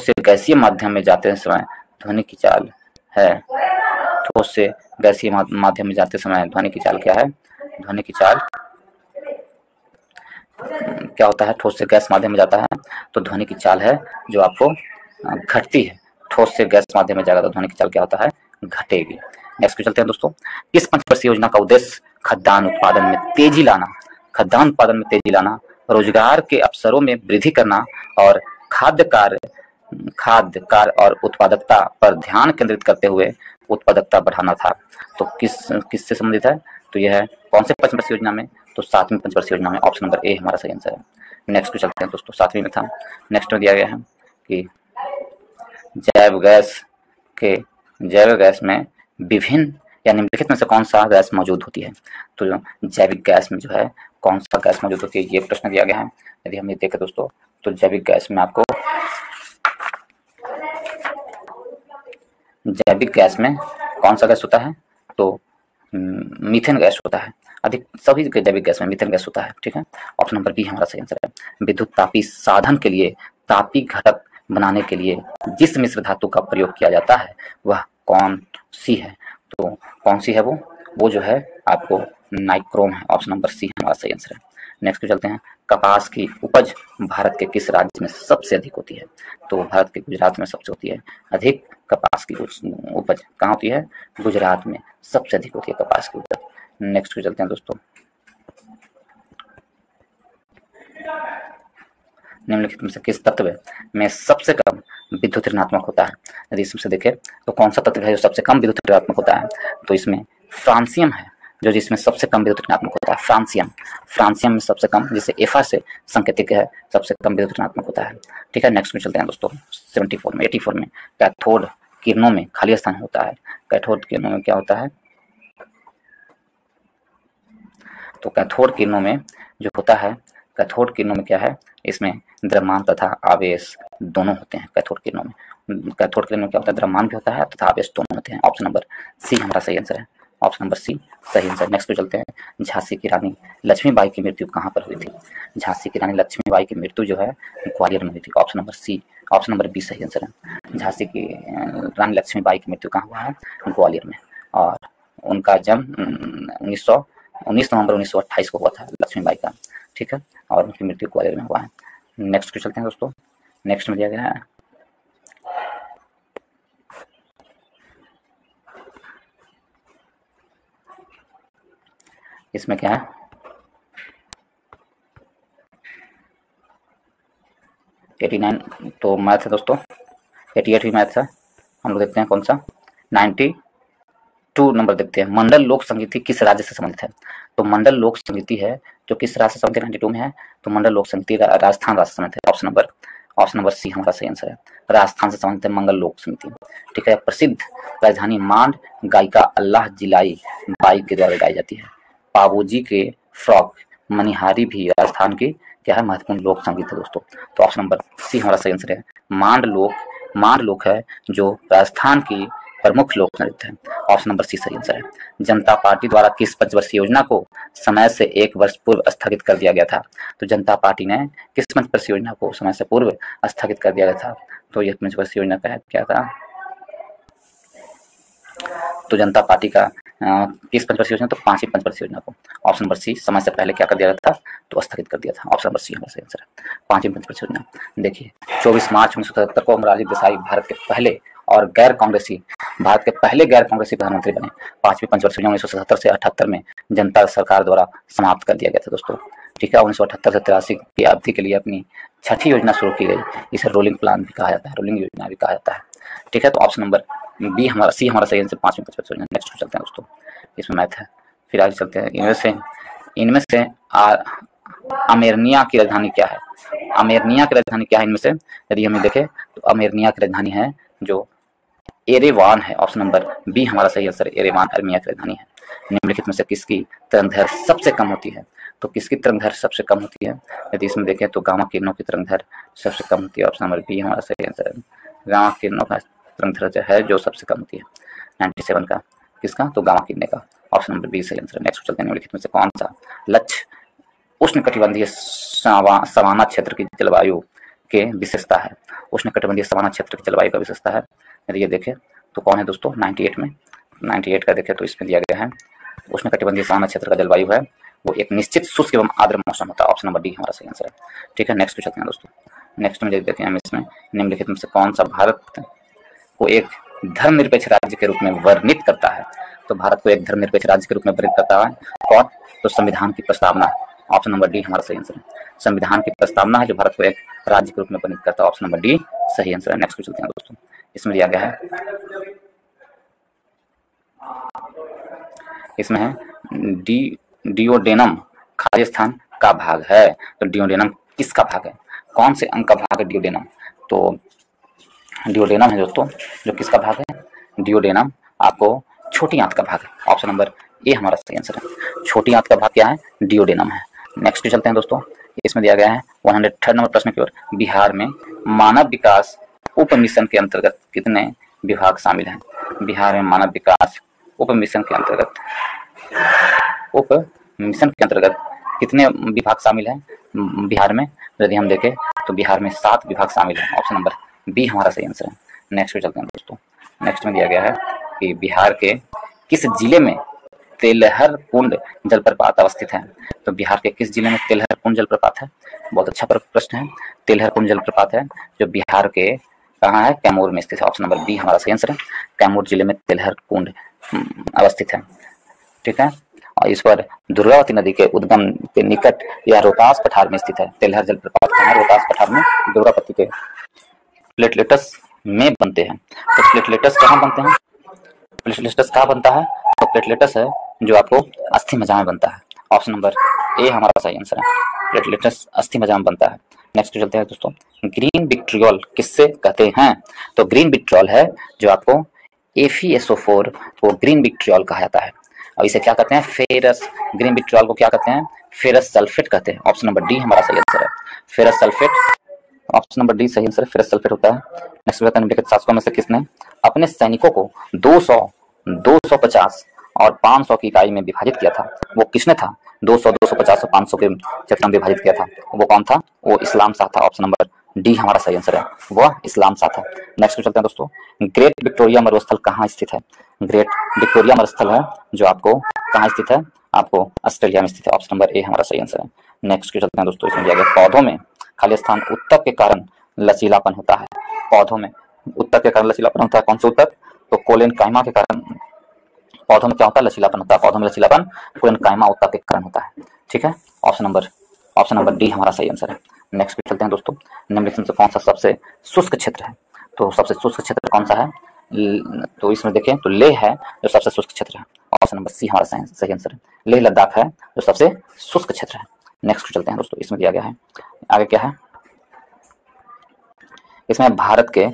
[SPEAKER 1] से गैसीय माध्यम में जाते समय ध्वनि की चाल है। ठोस से गैसीय माध्यम में जाते समय ध्वनि की चाल क्या है? ध्वनि की चाल क्या होता है? ठोस से गैस माध्यम में जाता है तो ध्वनि की चाल है जो आपको घटती है। ठोस से गैस माध्यम में जाएगा तो ध्वनि की चाल क्या होता है? घटेगी। नेक्स्ट पे चलते हैं दोस्तों। किस पंचवर्षीय योजना का उद्देश्य खद्यान्न उत्पादन में तेजी लाना, खद्यान्न उत्पादन में तेजी लाना, रोजगार के अवसरों में वृद्धि करना और खाद्य कार्य और उत्पादकता पर ध्यान केंद्रित करते हुए उत्पादकता बढ़ाना था? तो किससे संबंधित है? तो यह है कौन से पंचवर्षीय योजना में? तो 7वीं पंचवर्षीय योजना में। ऑप्शन नंबर ए हमारा सही आंसर है। नेक्स्ट पे चलते हैं दोस्तों, 7वीं में था। नेक्स्ट में दिया गया है कि जैव गैस में विभिन्न या निम्नलिखित में से कौन सा गैस मौजूद होती है? तो जैविक गैस में जो है कौन सा गैस मौजूद होती है, ये प्रश्न दिया गया है। यदि हम ये देखें दोस्तों तो जैविक गैस में कौन सा गैस होता है? तो मीथेन गैस होता है। अधिक सभी जैविक गैस में मीथेन गैस होता है। ठीक है, ऑप्शन नंबर बी हमारा सही आंसर है। विद्युत तापी साधन के लिए तापी घटक बनाने के लिए जिस मिश्र धातु का प्रयोग किया जाता है वह कौन सी है? तो कौन सी है वो जो है आपको नाइक्रोम है। ऑप्शन नंबर सी हमारा सही आंसर है। नेक्स्ट पे चलते हैं। कपास की उपज भारत के किस राज्य में सबसे अधिक होती है? तो भारत के गुजरात में सबसे होती है अधिक कपास की उपज। कहाँ होती है? गुजरात में सबसे अधिक होती है कपास की उपज। नेक्स्ट पे चलते हैं दोस्तों। निम्नलिखित में से किस तत्व में सबसे कम विद्युत ऋणात्मक होता है? यदि इसमें देखें तो कौन सा तत्व है जो सबसे कम विद्युत ऋणात्मक होता है? तो इसमें फ्रांसियम है जो जिसमें सबसे कम विद्युत ऋणात्मक होता है। फ्रांसियम में सबसे कम, जिसे एफा से संकेतिक है, सबसे कम विद्युत ऋणात्मक होता है। ठीक है, नेक्स्ट में चलते हैं दोस्तों 84 में कैथोड किरणों में खाली स्थान होता है। कैथोड किरणों में क्या होता है? तो कैथोड किरणों में जो होता है, कैथोड किरणों में क्या है? इसमें द्रव्यमान तथा आवेश दोनों होते हैं। कैथोड किरणों में क्या होता है? द्रव्यमान भी होता है तथा आवेश दोनों होते हैं। ऑप्शन नंबर सी हमारा सही आंसर है। ऑप्शन नंबर सी सही आंसर। नेक्स्ट पे चलते हैं। झांसी की रानी लक्ष्मीबाई की मृत्यु कहाँ पर हुई थी? झांसी की रानी लक्ष्मीबाई की मृत्यु जो है ग्वालियर में हुई थी। Option number C, option number B सही आंसर है। झांसी की रानी लक्ष्मीबाई की मृत्यु कहाँ हुआ है? ग्वालियर में। और उनका जन्म 19 नवंबर 1928 को हुआ था लक्ष्मीबाई का। ठीक है, और उनकी मृत्यु ग्वालियर में हुआ है। नेक्स्ट पे चलते हैं दोस्तों। नेक्स्ट में दिया गया है इसमें क्या है? 89 तो मैथ है दोस्तों, 88 भी मैथ है। हम लोग देखते हैं कौन सा, 92 नंबर देखते हैं। मंडल लोक संगीति किस राज्य से संबंधित है? तो मंडल लोक संगीति है जो किस राज्य से संबंधित, 92 में है, तो मंडल लोक संगीति राजस्थान राज्य से संबंधित है। ऑप्शन नंबर सी हमारा सही आंसर है, राजस्थान से संबंधित है मंगल लोक समिति। ठीक है, प्रसिद्ध राजधानी मांड गायिका अल्लाह जिलाई बाई के द्वारा गाई जाती है। पाबूजी के फ्रॉक मनिहारी भी राजस्थान की क्या है, महत्वपूर्ण लोक संगीत है दोस्तों। तो ऑप्शन नंबर सी हमारा सही आंसर है, मांड लोक है जो राजस्थान की प्रमुख लोक नृत्य है। ऑप्शन नंबर सी सही आंसर है। जनता पार्टी द्वारा किस पंचवर्षीय योजना को समय से 1 वर्ष पूर्व स्थगित कर दिया गया था? तो जनता पार्टी ने किस पंचवर्षीय योजना को समय से पूर्व स्थगित कर दिया गया था? तो यह पंचवर्षीय योजना का क्या था? तो जनता पार्टी का किस पंचवर्षीय योजना, तो 5वीं पंचवर्षीय योजना को। ऑप्शन नंबर सी, समय से पहले क्या कर दिया था, तो स्थगित कर दिया था। ऑप्शन नंबर सी हमारा सही आंसर है, 5वीं पंचवर्षीय योजना। देखिए 24 मार्च 1977 को मोरारजी देसाई भारत के पहले गैर कांग्रेसी प्रधानमंत्री बने। 5वीं पंचवर्षीय योजना 1977 से 78 में जनता सरकार द्वारा समाप्त कर दिया गया था दोस्तों। ठीक है, 1978 से 83 की अवधि के लिए अपनी 6ठी योजना शुरू की गई। इसे रोलिंग प्लान भी कहा जाता है, रोलिंग योजना भी कहा जाता है। ठीक है, तो ऑप्शन नंबर बी हमारा सही आंसर, 5वीं पंचवर्षीय योजना। नेक्स्ट चलते हैं दोस्तों, इसमें मैथ है। फिर आगे चलते हैं, इनमें से आर्मेनिया की राजधानी क्या है? आर्मेनिया की राजधानी क्या है इनमें से? यदि हमें देखें तो आर्मेनिया की राजधानी है जो एरेवान है। ऑप्शन नंबर बी हमारा सही आंसर, एरेवान आर्मेनिया की राजधानी है। निम्नलिखित में से किसकी तरंग दैर्घ्य सबसे कम होती है? तो किसकी तरंग दैर्घ्य सबसे कम होती है? यदि इसमें देखें तो गामा किरणों की तरंग दैर्घ्य सबसे कम होती है। ऑप्शन नंबर बी हमारा सही आंसर है, गामा किरणों का तरंग दैर्घ्य है जो सबसे कम होती है। 97 का किसका? तो गामा किरणें का। ऑप्शन नंबर बी सही आंसर है। नेक्स्ट चलते हैं, निम्नलिखित में से कौन सा लक्ष्य उष्णकटिबंधीय सवाना क्षेत्र की जलवायु के विशेषता है? उष्णकटिबंधीय सवाना क्षेत्र की जलवायु का विशेषता है, यदि ये देखें तो कौन है दोस्तों? 98 में, 98 का देखें तो इसमें दिया गया है उष्णकटिबंधीय सवाना क्षेत्र का जलवायु है वो एक निश्चित शुष्क एवं आर्द्र मौसम होता है। ऑप्शन नंबर डी हमारा सही आंसर है। ठीक है, नेक्स्ट चलते हैं दोस्तों। नेक्स्ट में देखें हम इसमें निम्नलिखित में से कौन सा भारत को एक धर्मनिरपेक्ष राज्य के रूप में वर्णित करता है? तो भारत को एक धर्मनिरपेक्ष राज्य के रूप में वर्णित करता है कौन? तो संविधान की प्रस्तावना। ऑप्शन नंबर डी हमारा सही आंसर है, संविधान की प्रस्तावना है जो भारत को एक राज्य के रूप में वर्णित करता है। ऑप्शन नंबर डी सही आंसर है। नेक्स्ट चलते हैं दोस्तों, इसमें दिया गया है, इसमें है डिओडेनम खाद्य स्थान का भाग है। तो डिओडेनम किसका भाग है? कौन से अंग का भाग है डिओडेनम? तो डिओडेनम है दोस्तों जो किसका भाग है? डिओडेनम आपको छोटी आंत का भाग है। ऑप्शन नंबर ए हमारा सही आंसर है, छोटी आंत का भाग क्या है? डिओडेनम है। नेक्स्ट चलते हैं दोस्तों, इसमें दिया गया है 103 नंबर प्रश्न की ओर। बिहार में मानव विकास उप मिशन के अंतर्गत कितने विभाग शामिल हैं? बिहार में मानव विकास उप मिशन के अंतर्गत कितने विभाग शामिल हैं बिहार में? यदि हम देखें तो बिहार में 7 विभाग शामिल हैं। ऑप्शन नंबर बी हमारा सही आंसर है। नेक्स्ट पे चलते हैं दोस्तों, नेक्स्ट में दिया गया है कि बिहार के किस जिले में तेलहर कुंड जलप्रपात अवस्थित है? तो बिहार के किस जिले में तेलहर कुंड जलप्रपात है? बहुत अच्छा प्रश्न है। तेलहर कुंड जलप्रपात है जो बिहार के कहाँ है? कैमूर में स्थित है। ऑप्शन नंबर बी हमारा सही आंसर है, कैमूर जिले में तेलहर कुंड अवस्थित है। ठीक है, और इस पर दुर्गावती नदी के उद्गम के निकट यह रोहतास पठार में स्थित है। तेलहर जलप्रपात कहाँ है? रोहतास पठार में दुर्गावती के प्लेटलेट्स में बनते हैं। तो प्लेटलेट्स कहाँ बनते हैं? प्लेटलेट्स कहाँ बनता है? तो प्लेटलेट्स है जो आपको अस्थि मज्जा में बनता है। ऑप्शन नंबर ए हमारा सही आंसर है, प्लेटलेट्स अस्थि मज्जा में बनता है। नेक्स्ट चलते हैं दोस्तों, ग्रीन विट्रियोल किससे कहते हैं? तो ग्रीन विट्रियोल है जो आपको FeSO4 को ग्रीन विट्रियोल कहा जाता है। और इसे क्या कहते हैं? फेरस। ग्रीन विट्रियोल को क्या कहते हैं? फेरस सल्फेट कहते हैं। ऑप्शन नंबर डी हमारा सही आंसर है, ferrous sulphate. Option number D सही आंसर है, फेरस सल्फेट होता है। नेक्स्ट कहते हैं शासकों में से किसने अपने सैनिकों को 200, 250 और 500 की इकाई में विभाजित किया था? वो किसने था? 200, 250 और 500 के क्षेत्र में विभाजित किया था, वो कौन था? वो इस्लाम शाह था। ऑप्शन नंबर डी हमारा सही आंसर है, वह इस्लाम शाह था। नेक्स्ट चलते हैं दोस्तों, ग्रेट विक्टोरिया मरुस्थल कहाँ स्थित है? ग्रेट विक्टोरिया मरुस्थल है जो आपको कहाँ स्थित है? आपको ऑस्ट्रेलिया में स्थित है। ऑप्शन नंबर ए हमारा सही आंसर है। नेक्स्ट चलते हैं दोस्तों, इसमें दिया गया पौधों में खाली स्थान उत्तक के कारण लचीलापन होता है। पौधों में उत्तक के कारण लचीलापन होता है, कौन सा उत्तक? तो कोलेन काइमा के कारण पौधों में क्या होता है? लचीलापन होता है। पौधों में लचीलापन कोलेन काइमा उत्तक के कारण होता है। ठीक है, ऑप्शन नंबर डी हमारा सही आंसर है। नेक्स्ट चलते हैं दोस्तों, निम्नलिखित में से कौन सा सबसे शुष्क क्षेत्र है? तो सबसे शुष्क क्षेत्र कौन सा है? तो इसमें देखें तो लेह है जो सबसे शुष्क क्षेत्र है। ऑप्शन नंबर सी हमारा सही आंसर है। लेह लद्दाख है जो सबसे शुष्क क्षेत्र है। नेक्स्ट चलते हैं दोस्तों, इसमें दिया गया है आगे क्या है, इसमें भारत के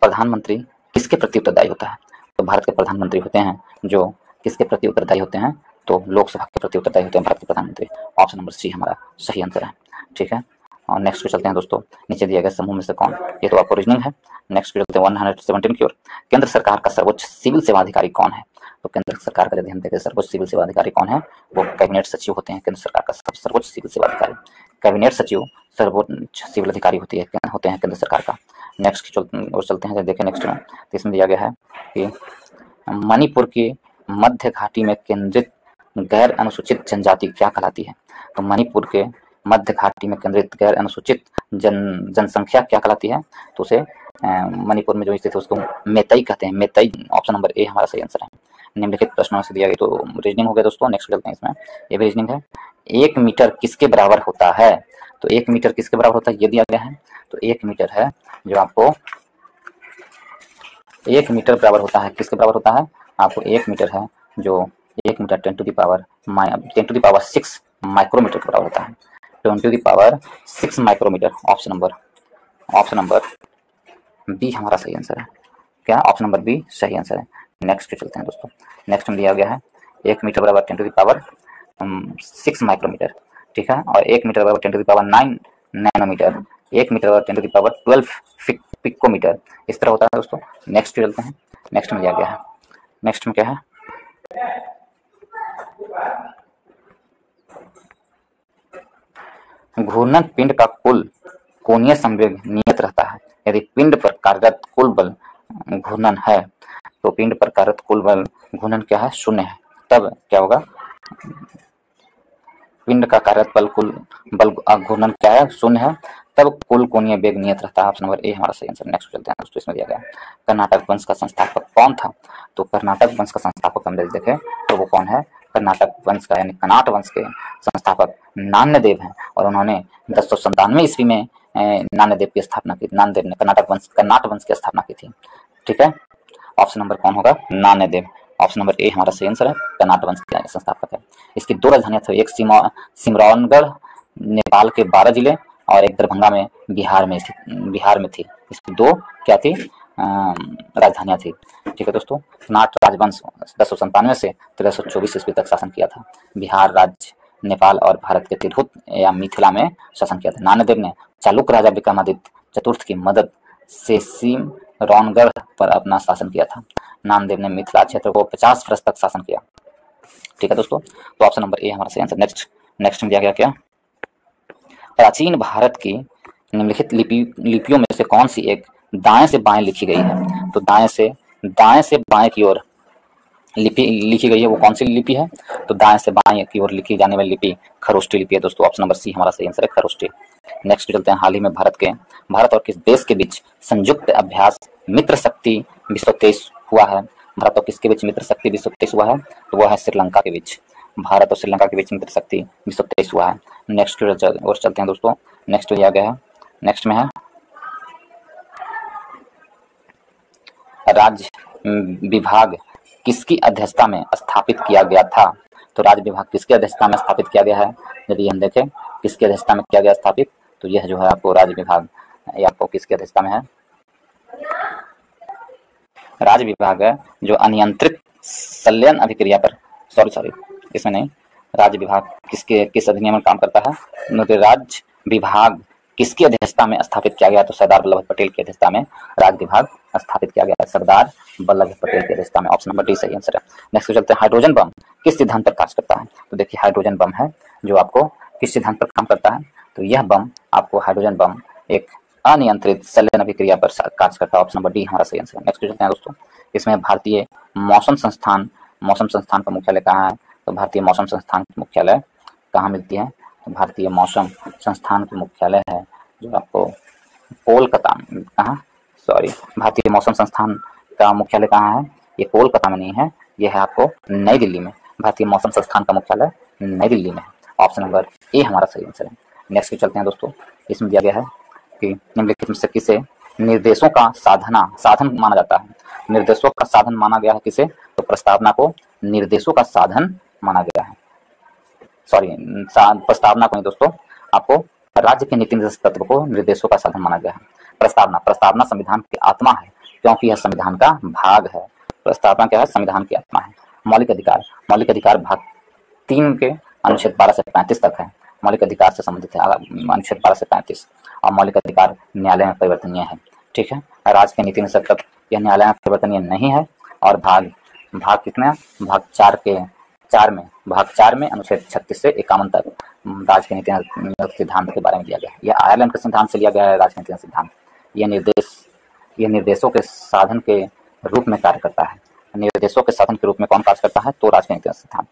[SPEAKER 1] प्रधानमंत्री किसके प्रति उत्तरदायी होता है? तो भारत के प्रधानमंत्री होते हैं जो किसके प्रति उत्तरदायी होते हैं? तो लोकसभा के प्रति उत्तरदायी होते हैं भारत के प्रधानमंत्री। ऑप्शन नंबर सी हमारा सही आंसर है। ठीक है, और नेक्स्ट को चलते हैं दोस्तों, नीचे दिया गया समूह में से कौन? ये तो आपको रीजनिंग है। नेक्स्ट को चलते हैं 117 की ओर। केंद्र सरकार का सर्वोच्च सिविल सेवा अधिकारी कौन है? तो केंद्र सरकार का यदि हम देखें सर्वोच्च सिविल सेवा अधिकारी कौन है? वो कैबिनेट सचिव होते हैं। केंद्र सरकार का सर्वोच्च सिविल सेवा अधिकारी कैबिनेट सचिव सर्वोच्च सिविल अधिकारी होते हैं केंद्र सरकार का। नेक्स्ट चलते हैं, देखें नेक्स्ट में, तो इसमें दिया गया है कि मणिपुर की मध्य घाटी में केंद्रित गैर अनुसूचित जनजाति क्या कहलाती है? तो मणिपुर के मध्य घाटी में केंद्रित गैर अनुसूचित जनसंख्या क्या कहलाती है? तो उसे मणिपुर में जो स्थित है उसको मेतई कहते हैं। मेतई, ऑप्शन नंबर ए हमारा सही आंसर है। निम्नलिखित प्रश्नों से दिया गया, तो रीजनिंग हो गया दोस्तों। नेक्स्ट चलते हैं, इसमें ये भी रीजनिंग है। 1 मीटर किसके बराबर होता है? तो 1 मीटर किसके बराबर होता है ये दिया गया है। तो 1 मीटर है जो आपको 1 मीटर बराबर होता है, किसके बराबर होता है? आपको 1 मीटर है जो 1 metre 10 to the power 6 micrometre के बराबर होता है। 10 to the power 6 micrometre. Option number B हमारा सही आंसर है। क्या? ऑप्शन नंबर बी सही आंसर है। नेक्स्ट चलते हैं दोस्तों, नेक्स्ट में दिया गया है 1 मीटर बराबर 10 टू द पावर 6 माइक्रोमीटर। ठीक है, और 1 मीटर बराबर 10 to the power 9 nanometre. 1 metre बराबर 10 टू द पावर 12 पिकोमीटर। इस तरह होता है दोस्तों। नेक्स्ट चलते हैं, नेक्स्ट में दिया गया है, नेक्स्ट में क्या है, घूर्णन पिंड का कुल कोणीय संवेग नियत रहता है। यदि पिंड पर कार्यरत कुल बल घूर्णन है तो पिंड पर कार्यरत कुल बल घूर्णन क्या है? 0 है। तब क्या होगा? पिंड का कार्यरत बल घूर्णन क्या है? 0 है। तब कुल कोणीय वेग नियत रहता है। ऑप्शन नंबर ए हमारा सही आंसर। नेक्स्ट चलते हैं दोस्तों, इसमें दिया गया कर्नाटक वंश का संस्थापक कौन था? तो कर्नाटक वंश का संस्थापक हम देखें तो वो कौन है? कर्नाटक वंश का यानी कनाट वंश के संस्थापक नान्यदेव हैं, और उन्होंने 1097 ईस्वी में नान्यदेव की स्थापना की। नान्यदेव ने कर्नाट वंश की स्थापना की थी। ठीक है, ऑप्शन नंबर कौन होगा? नान्यदेव। ऑप्शन नंबर ए हमारा सही आंसर है। कर्नाट वंश के संस्थापक है। इसकी 2 राजधानियां थी, एक सिमरौनगढ़ नेपाल के 12 जिले और एक दरभंगा में बिहार में थी। इसकी 2 क्या थी? राजधानियां थी। ठीक है दोस्तों, कनाट राजवंश 1097 से 1324 ईस्वी तक शासन किया था। बिहार राज्य, नेपाल और भारत के तिरहुत या मिथिला में शासन किया था। नान्यदेव ने चालुक्य राजा विक्रमादित्य चतुर्थ की मदद से सिमरौनगढ़ पर अपना शासन किया था। नान्यदेव ने मिथिला क्षेत्र को 50 वर्ष तक शासन किया। ठीक है दोस्तों, तो ऑप्शन नंबर ए हमारा सही आंसर। नेक्स्ट में दिया गया क्या? प्राचीन भारत की निम्नलिखित लिपियों में से कौन सी एक दाएं से बाएं लिखी गई है? तो दाएं से बाएं की ओर लिपि लिखी गई है, वो कौन सी लिपि है? तो दाएं से बाएं की ओर लिखी जाने वाली लिपि खरोष्टी लिपि है दोस्तों। ऑप्शन नंबर सी हमारा सही आंसर है, खरोष्टी। नेक्स्ट चलते हैं, हाल ही में भारत और किस देश के बीच संयुक्त अभ्यास मित्र शक्ति विश्व 23 हुआ है? भारत और किसके बीच मित्र शक्ति विश्व 23 हुआ है? तो वह है श्रीलंका के बीच। भारत और श्रीलंका के बीच मित्र शक्ति विश्व 23 हुआ है। नेक्स्ट और चलते हैं दोस्तों, नेक्स्ट दिया गया है, नेक्स्ट में है राज्य विभाग किसकी अध्यक्षता में स्थापित किया गया था? तो राज्य विभाग किसकी अध्यक्षता में स्थापित किया गया है? यदि हम देखें किसकी अध्यक्षता में किया गया स्थापित, तो यह जो है आपको राज्य विभाग, ये आपको किसकी अध्यक्षता में है? राज्य विभाग है जो अनियंत्रित संलयन अभिक्रिया पर इसमें नहीं, राज्य विभाग किस अधिनियम में काम करता है? राज्य विभाग किसकी अध्यक्षता में स्थापित किया गया? तो सरदार वल्लभ पटेल की अध्यक्षता में राज्य विभाग स्थापित किया गया है। सरदार वल्लभ पटेल की अध्यक्षता में। ऑप्शन नंबर डी सही आंसर है। नेक्स्ट चलते हैं, हाइड्रोजन बम किस सिद्धांत पर कार्य करता है? तो देखिए हाइड्रोजन बम है जो आपको किस सिद्धांत पर काम करता है? तो यह बम आपको हाइड्रोजन बम एक अनियंत्रित संलयन अभिक्रिया पर कार्य करता है। ऑप्शन नंबर डी हमारा सही आंसर है। नेक्स्ट चलते हैं दोस्तों, इसमें भारतीय मौसम संस्थान का मुख्यालय कहाँ है? तो भारतीय मौसम संस्थान की मुख्यालय कहाँ मिलती है? तो भारतीय मौसम संस्थान की मुख्यालय है जो आपको कोलकाता में, भारतीय मौसम संस्थान का मुख्यालय कहाँ है? ये कोलकाता में नहीं है, ये है आपको नई दिल्ली में। भारतीय मौसम संस्थान का मुख्यालय नई दिल्ली में है। ऑप्शन नंबर ए हमारा सही आंसर है। नेक्स्ट चलते हैं दोस्तों। इसमें दिया गया है कि निम्नलिखित में से किसे निर्देशों का साधन माना जाता है। निर्देशों का साधन माना गया है किसे, तो प्रस्तावना को निर्देशों का साधन माना गया है। सॉरी, प्रस्तावना को नहीं दोस्तों, आपको राज्य के नीति निर्देशक तत्व को निर्देशों का साधन माना गया है। प्रस्तावना संविधान की आत्मा है, क्योंकि यह संविधान का भाग है। प्रस्तावना क्या है, संविधान की आत्मा है। मौलिक अधिकार भाग 3 के अनुच्छेद 12 से 35 तक है। मौलिक अधिकार से संबंधित है अनुच्छेद 12 से 35। और मौलिक अधिकार न्यायालय में परिवर्तनीय है। ठीक है, राज्य के नीति निर्देशक तत्व यह न्यायालय में परिवर्तनीय नहीं है। और भाग कितना, भाग 4 में अनुच्छेद 36 से 51 तक राज्य के नीति सिद्धांत के बारे में दिया गया है। यह आयरलैंड के सिद्धांत से लिया गया है राजनीतिक सिद्धांत। यह निर्देशों के साधन के रूप में कार्य करता है। निर्देशों के साधन के रूप में कौन कार्य करता है, तो राजनीतिक सिद्धांत।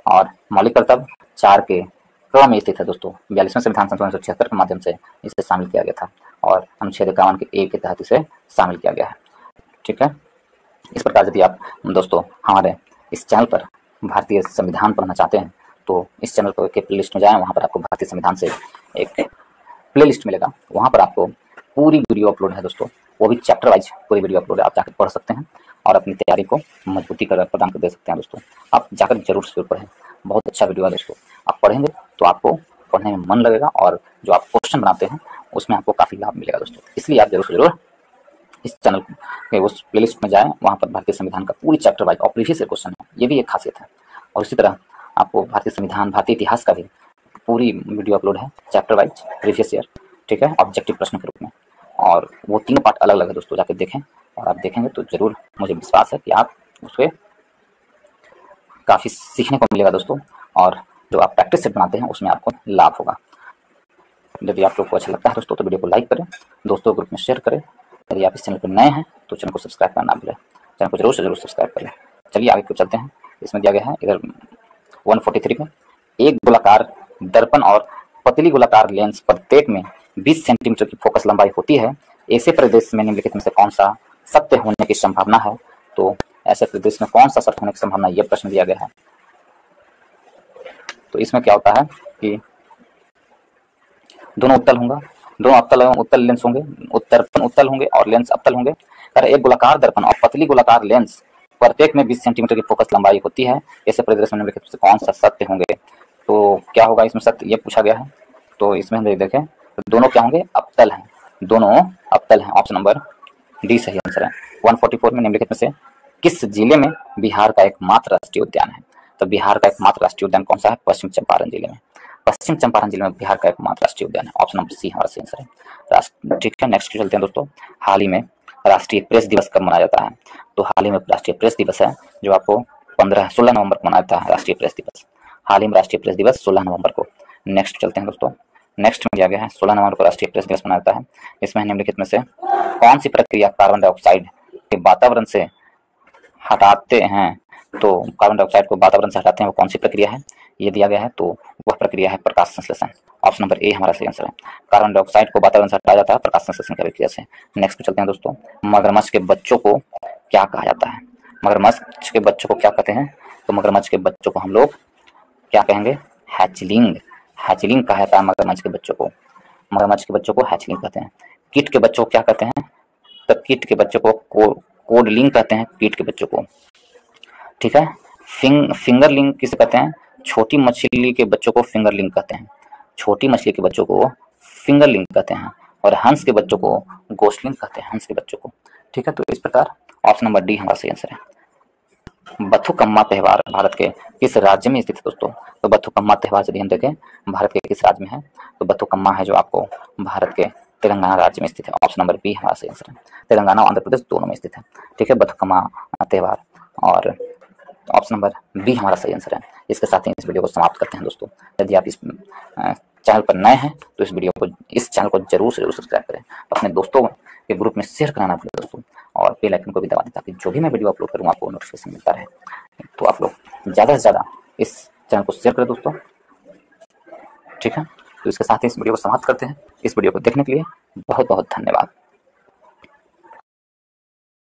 [SPEAKER 1] और मौलिक कर्तव्य 4 के क्रम में स्थित है दोस्तों। 42वें संविधान संशोधन 1976 के माध्यम से इसे शामिल किया गया था और अनुच्छेद 51 के ए के तहत इसे शामिल किया गया है। ठीक है, इस प्रकार यदि आप दोस्तों हमारे इस चैनल पर भारतीय संविधान पढ़ना चाहते हैं तो इस चैनल के प्ले लिस्ट में जाएं। वहाँ पर आपको भारतीय संविधान से एक प्ले लिस्ट मिलेगा। वहाँ पर आपको पूरी वीडियो अपलोड है दोस्तों, वो भी चैप्टर वाइज पूरी वीडियो अपलोड है। आप जाकर पढ़ सकते हैं और अपनी तैयारी को मजबूती प्रदान कर दे सकते हैं दोस्तों। आप जाकर जरूर पढ़ें, बहुत अच्छा वीडियो है दोस्तों। आप पढ़ेंगे तो आपको पढ़ने में मन लगेगा और जो आप क्वेश्चन बनाते हैं उसमें आपको काफ़ी लाभ मिलेगा दोस्तों। इसलिए आप जरूर इस चैनल के उस प्लेलिस्ट में जाएं। वहाँ पर भारतीय संविधान का पूरी चैप्टर वाइज और प्रीवियस ईयर क्वेश्चन है, ये भी एक खासियत है। और इसी तरह आपको भारतीय संविधान, भारतीय इतिहास का भी पूरी वीडियो अपलोड है चैप्टर वाइज, प्रीवियस ईयर। ठीक है, ऑब्जेक्टिव प्रश्न के रूप में। और वो 3 पार्ट अलग अलग है दोस्तों, जाकर देखें। और आप देखेंगे तो जरूर मुझे विश्वास है कि आप उससे काफ़ी सीखने को मिलेगा दोस्तों। और जो आप प्रैक्टिस सेट बनाते हैं उसमें आपको लाभ होगा। यदि आप लोग को अच्छा लगता है दोस्तों तो वीडियो को लाइक करें, दोस्तों ग्रुप में शेयर करें। यदि आप इस चैनल पर नए हैं तो चैनल को सब्सक्राइब करना ना भूलें, चैनल को जरूर सब्सक्राइब करें। चलिए आगे को चलते हैं। इसमें दिया गया है इधर 143 में, एक गोलाकार दर्पण और पतली गोलाकार लेंस प्रत्येक में 20 सेंटीमीटर की फोकस लंबाई होती है। ऐसे परिदृश्य में निम्नलिखित में से कौन सा सत्य होने की संभावना है। तो ऐसे परिदृश्य में कौन सा सत्य होने की संभावना, यह प्रश्न दिया गया है। तो इसमें क्या होता है कि दोनों उत्तल लेंस होंगे, दर्पण उत्तल होंगे और लेंस अवतल होंगे। एक गोलाकार दर्पण और पतली गोलाकार लेंस प्रत्येक में 20 सेंटीमीटर की फोकस लंबाई होती है। ऐसे परिदृश्य में निम्नलिखित से कौन सा सत्य होंगे। तो क्या होगा इसमें सत्य, ये पूछा गया है। तो इसमें हम देखें तो दोनों क्या होंगे, अवतल हैं, दोनों अवतल हैं। ऑप्शन नंबर डी सही आंसर है। 144 में निम्नलिखित में से किस जिले में बिहार का एकमात्र राष्ट्रीय उद्यान है। तो बिहार का एकमात्र राष्ट्रीय उद्यान कौन सा है, पश्चिम चंपारण जिले में। पश्चिम चंपारण जिले में बिहार का एकमात्र राष्ट्रीय उद्यान है। ऑप्शन नंबर सी हमारा सही आंसर है। ठीक है, नेक्स्ट चलते हैं दोस्तों। हाल ही में राष्ट्रीय प्रेस दिवस कब मनाया जाता है। तो हाल ही में राष्ट्रीय प्रेस दिवस है जो आपको 16 नवंबर को मनाया जाता है। राष्ट्रीय प्रेस दिवस हाल ही में राष्ट्रीय प्रेस दिवस 16 नवंबर को। नेक्स्ट चलते हैं दोस्तों। नेक्स्ट में दिया गया है 16 नवंबर को राष्ट्रीय प्रेस दिवस मनाया जाता है। इसमें निम्नलिखित में से कौन सी प्रक्रिया कार्बन डाइऑक्साइड के वातावरण से हटाते हैं। तो कार्बन डाइऑक्साइड को वातावरण से हटाते हैं वो कौन सी प्रक्रिया है, ये दिया गया है। तो वह प्रक्रिया है प्रकाश संश्लेषण। ऑप्शन नंबर ए हमारा सही आंसर है। कार्बन डाइऑक्साइड को वातावरण से हटाया जाता है प्रकाश संश्लेषण की प्रक्रिया से। नेक्स्ट पे चलते हैं दोस्तों। मगरमच्छ के बच्चों को क्या कहा जाता है। मगरमच्छ के बच्चों को क्या कहते हैं। तो मगरमच्छ के बच्चों को हम लोग क्या कहेंगे, हैचलिंग। हैचलिंग कहा जाता है मगरमच्छ के बच्चों को। मगरमच्छ के बच्चों को हैचलिंग कहते हैं। कीट के बच्चों को क्या कहते हैं, तो कीट के बच्चों को कोडलिंग कहते हैं, कीट के बच्चों को। ठीक है, फिंगरलिंग किसे कहते हैं, छोटी मछली के बच्चों को फिंगरलिंग कहते हैं। छोटी मछली के बच्चों को फिंगरलिंग कहते हैं। और हंस के बच्चों को गोसलिंग कहते हैं, हंस के बच्चों को। ठीक है, तो इस प्रकार ऑप्शन नंबर डी हमारा सही आंसर है। बथुकम्मा त्योहार भारत के किस राज्य में स्थित है दोस्तों। तो बथुकम्मा त्योहार यदि हम देखें भारत के किस राज्य में है, तो बथुकम्मा है जो आपको भारत के तेलंगाना राज्य में स्थित है। ऑप्शन नंबर बी हमारा सही आंसर है। तेलंगाना और आंध्र प्रदेश दोनों में स्थित है। ठीक है, बथुकम्मा त्योहार, और ऑप्शन नंबर बी हमारा सही आंसर है। इसके साथ ही इस वीडियो को समाप्त करते हैं दोस्तों। यदि आप इस चैनल पर नए हैं तो इस चैनल को जरूर से जरूर सब्सक्राइब करें, अपने दोस्तों के ग्रुप में शेयर कराना भूलें दोस्तों, और बेल आइकन को भी दबा दें ताकि जो भी मैं वीडियो अपलोड करूँ आपको नोटिफिकेशन मिलता रहे। तो आप लोग ज़्यादा से ज़्यादा इस चैनल को शेयर करें दोस्तों। ठीक है, तो इसके साथ ही इस वीडियो को समाप्त करते हैं। इस वीडियो को देखने के लिए बहुत बहुत धन्यवाद।